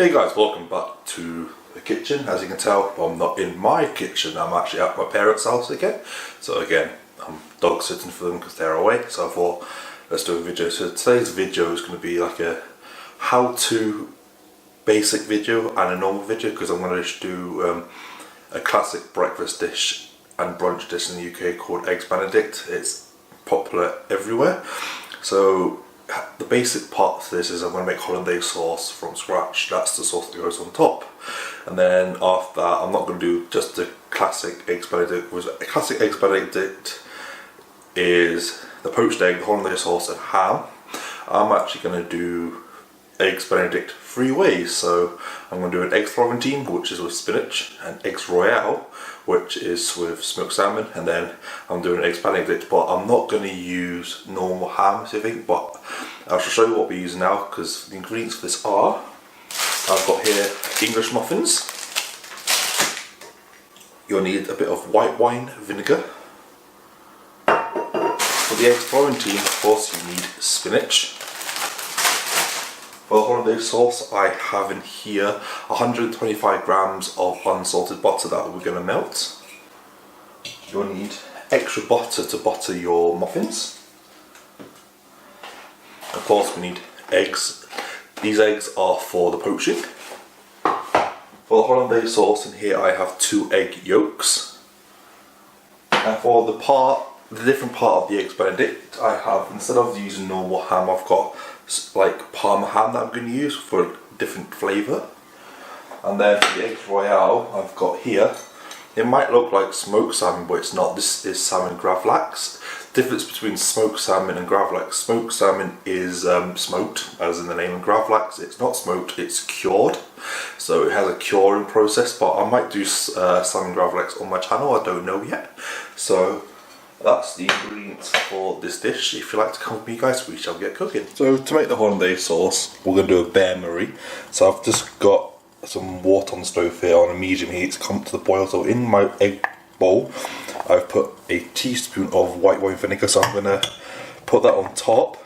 Hey guys, welcome back to the kitchen. As you can tell, I'm not in my kitchen, I'm actually at my parents' house again. So again, I'm dog sitting for them because they're away, so I thought let's do a video. So today's video is going to be like a how-to basic video and a normal video, because I'm going to do a classic breakfast dish and brunch dish in the UK called Eggs Benedict. It's popular everywhere. So the basic part to this is I'm going to make hollandaise sauce from scratch. That's the sauce that goes on top. And then after that, I'm not going to do just the classic Eggs Benedict. A classic Eggs Benedict is the poached egg, the hollandaise sauce and ham. I'm actually going to do Eggs Benedict 3 ways. So I'm going to do an eggs florentine, which is with spinach, and eggs royale, which is with smoked salmon, and then I'm doing Eggs Benedict, but I'm not going to use normal ham, if you think, but I shall show you what we're using now, because the ingredients for this are, I've got here English muffins. You'll need a bit of white wine vinegar. For the eggs florentine, of course, you need spinach. For the hollandaise sauce, I have in here 125 grams of unsalted butter that we're going to melt. You'll need extra butter to butter your muffins. Of course, we need eggs. These eggs are for the poaching. For the hollandaise sauce, in here I have 2 egg yolks. And for the different part of the Eggs Benedict, I have, instead of using normal ham, I've got like parma ham that I'm going to use for a different flavour. And then for the eggs royale, I've got here, it might look like smoked salmon, but it's not. This is salmon gravlax. Difference between smoked salmon and gravlax: smoked salmon is smoked, as in the name, and gravlax, it's not smoked, it's cured. So it has a curing process, but I might do salmon gravlax on my channel, I don't know yet. So that's the ingredients for this dish. If you'd like to come with me guys, we shall get cooking. So to make the hollandaise sauce, we're going to do a bain-marie. So I've just got some water on the stove here on a medium heat to come to the boil. So in my egg bowl, I've put a teaspoon of white wine vinegar, so I'm going to put that on top.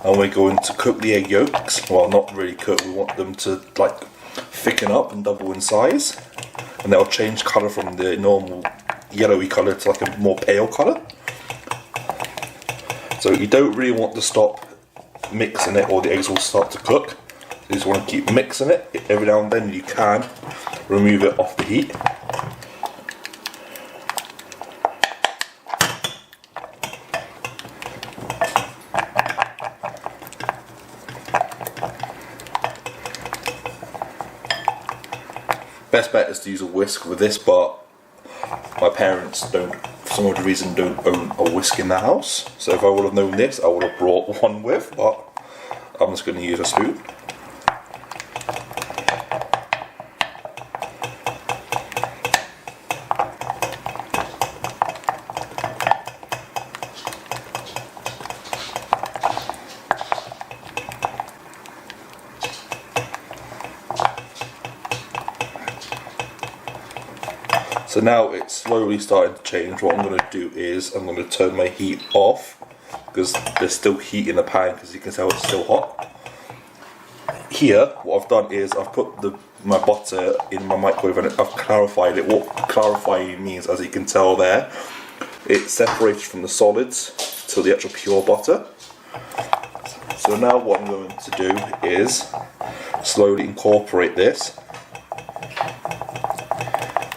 And we're going to cook the egg yolks. Well, not really cook, we want them to like thicken up and double in size. And they'll change colour from the normal yellowy colour to like a more pale colour. So you don't really want to stop mixing it or the eggs will start to cook. You just want to keep mixing it. Every now and then you can remove it off the heat. Best bet is to use a whisk with this, but my parents don't, for some odd reason, don't own a whisk in the house. So if I would have known this, I would have brought one with, but I'm just going to use a spoon. So now it's slowly starting to change. What I'm going to do is I'm going to turn my heat off, because there's still heat in the pan, because you can tell it's still hot. Here, what I've done is I've put my butter in my microwave and I've clarified it. What clarifying means, as you can tell there, it's separated from the solids to the actual pure butter. So now what I'm going to do is slowly incorporate this,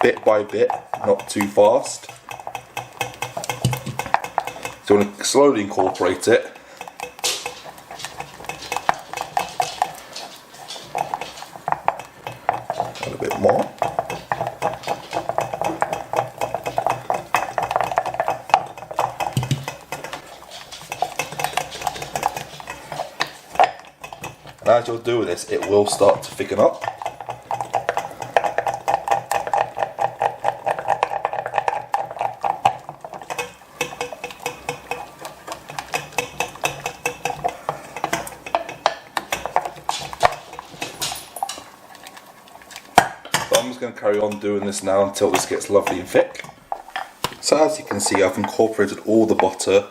bit by bit, not too fast. So I'm going to slowly incorporate it. And a bit more. And as you're doing this, it will start to thicken up. I'm just going to carry on doing this now until this gets lovely and thick. So as you can see, I've incorporated all the butter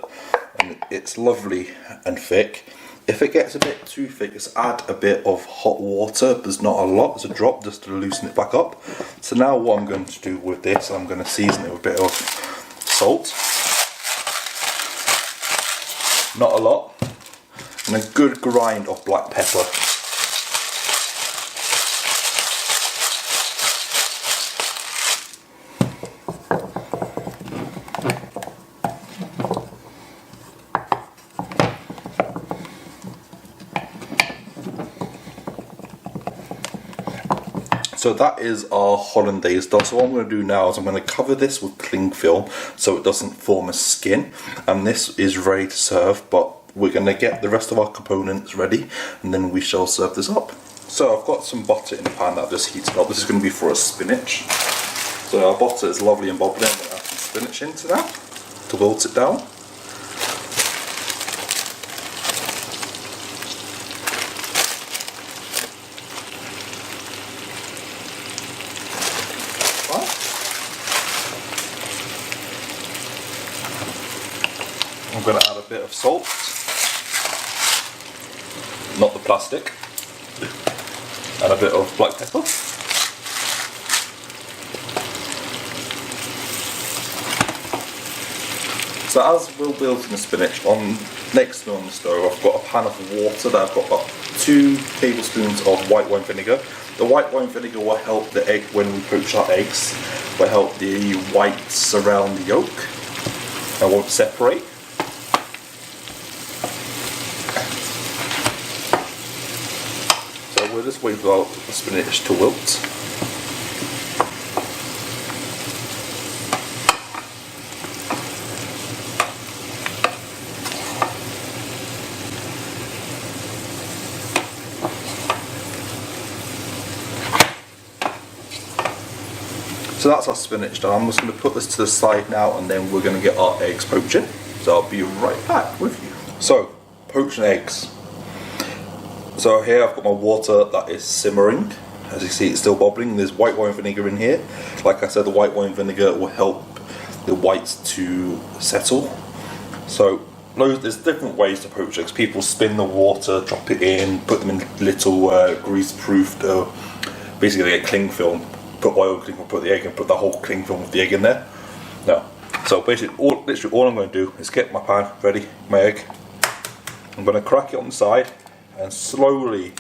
and it's lovely and thick. If it gets a bit too thick, just add a bit of hot water. There's not a lot, there's a drop just to loosen it back up. So now what I'm going to do with this, I'm going to season it with a bit of salt. Not a lot. And a good grind of black pepper. So that is our hollandaise done. So what I'm going to do now is I'm going to cover this with cling film so it doesn't form a skin. And this is ready to serve, but we're going to get the rest of our components ready and then we shall serve this up. So I've got some butter in the pan that I've just heated up. This is going to be for a spinach. So our butter is lovely and bubbling. I'm going to add some spinach into that to wilt it down. I'm going to add a bit of salt, not the plastic, and a bit of black pepper. So as we're building the spinach, next to me on the stove I've got a pan of water that I've got about 2 tablespoons of white wine vinegar. The white wine vinegar will help the egg, when we poach our eggs, will help the whites around the yolk and won't separate. We'll just wait for the spinach to wilt. So that's our spinach done. I'm just going to put this to the side now and then we're going to get our eggs poaching. So I'll be right back with you. So, poaching eggs. So here I've got my water that is simmering. As you see, it's still bubbling. There's white wine vinegar in here. Like I said, the white wine vinegar will help the whites to settle. So there's different ways to poach eggs. People spin the water, drop it in, put them in little grease-proofed, basically they get cling film. Put oil cling film, put the egg and put the whole cling film with the egg in there. No. So basically, literally all I'm going to do is get my pan ready, my egg. I'm going to crack it on the side and slowly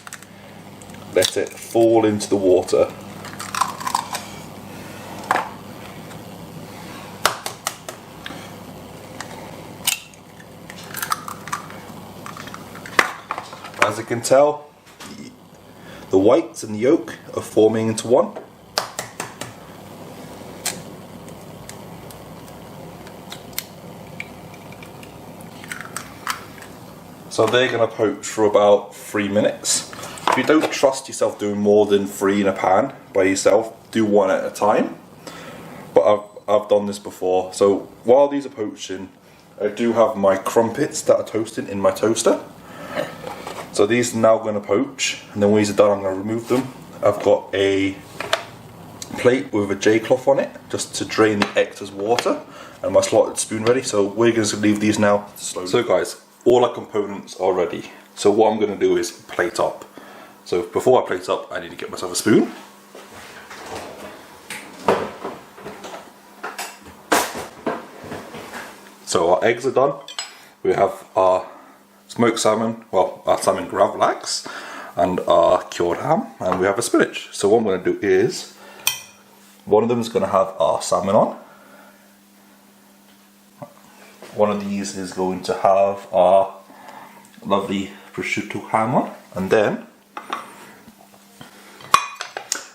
let it fall into the water. As you can tell, the whites and the yolk are forming into one. So they're going to poach for about 3 minutes. If you don't trust yourself doing more than 3 in a pan by yourself, do 1 at a time. But I've done this before. So while these are poaching, I do have my crumpets that are toasting in my toaster. So these are now going to poach, and then when these are done I'm going to remove them. I've got a plate with a J cloth on it, just to drain the excess water, and my slotted spoon ready. So we're going to leave these now slowly. So guys, all our components are ready. So what I'm going to do is plate up. So before I plate up, I need to get myself a spoon. So our eggs are done. We have our smoked salmon, well, our salmon gravlax, and our cured ham, and we have a spinach. So what I'm going to do is, one of them is going to have our salmon on. One of these is going to have our lovely prosciutto ham on, and then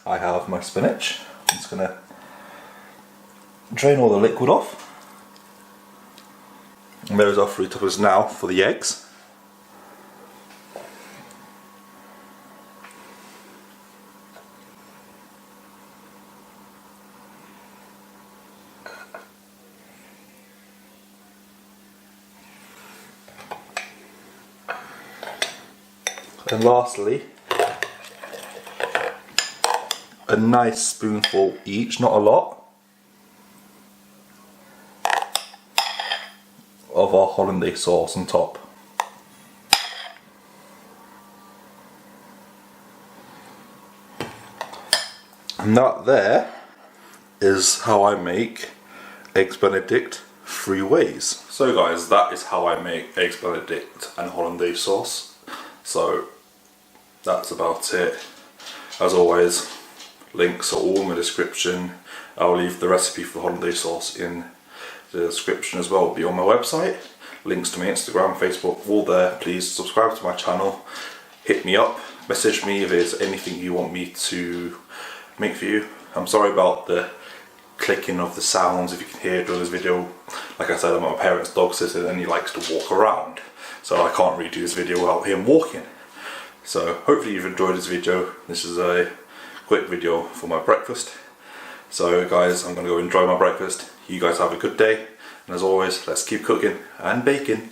I have my spinach. I'm just going to drain all the liquid off. And there's our 3 toppers now for the eggs. And lastly, a nice spoonful each, not a lot, of our hollandaise sauce on top. And that there is how I make Eggs Benedict 3 ways. So guys, that is how I make Eggs Benedict and hollandaise sauce. So that's about it. As always, links are all in the description. I'll leave the recipe for the hollandaise sauce in the description as well. It'll be on my website. Links to my Instagram, Facebook, all there. Please subscribe to my channel. Hit me up. Message me if there's anything you want me to make for you. I'm sorry about the clicking of the sounds if you can hear during this video. Like I said, I'm at my parents' dog sitter and he likes to walk around. So I can't really do this video without him walking. So hopefully you've enjoyed this video. This is a quick video for my breakfast. So guys, I'm going to go enjoy my breakfast. You guys have a good day. And as always, let's keep cooking and baking.